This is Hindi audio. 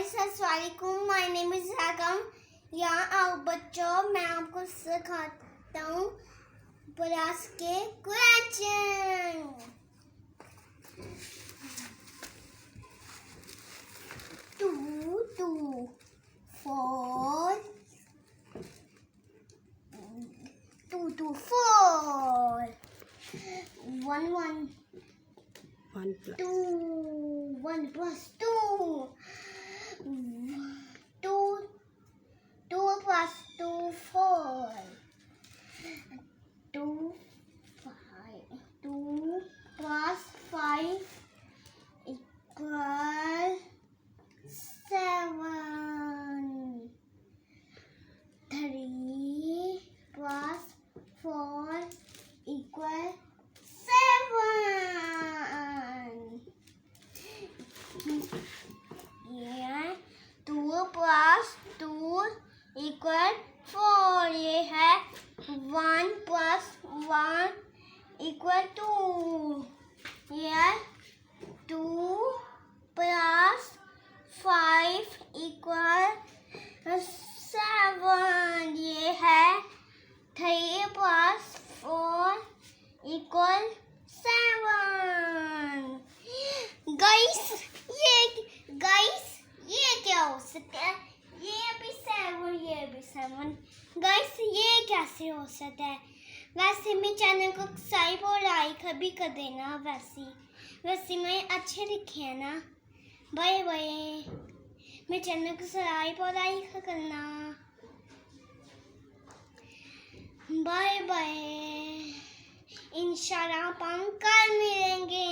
गाइस अस्सलाम वालेकुम। My name is Zaag. यहाँ आओ बच्चों, मैं आपको सिखाता हूँ प्लस के question. 2 2 4 2 2 4 1 1 1 plus 2 1 plus 2 2 2 plus 2 4 2 5 2 plus 5 equal 7 3 plus 4 equal 7 ये 2 plus 2 equal 4 ये है 1 plus 1 equal 2 ये है 2 plus 5 equal 7 ये है 3 plus 4 equal 7 गाइस ये क्या हो सकता है? ये भी 7 ये भी 7 गाइस ये कैसे हो सकता है? वैसे मेरे चैनल को सब्सक्राइब और लाइक भी कर देना। वैसे मैं अच्छे लिखे हैं ना। Bye bye. मेरे चैनल को सब्सक्राइब और लाइक करना। Bye bye. इंशाल्लाह हम कल मिलेंगे।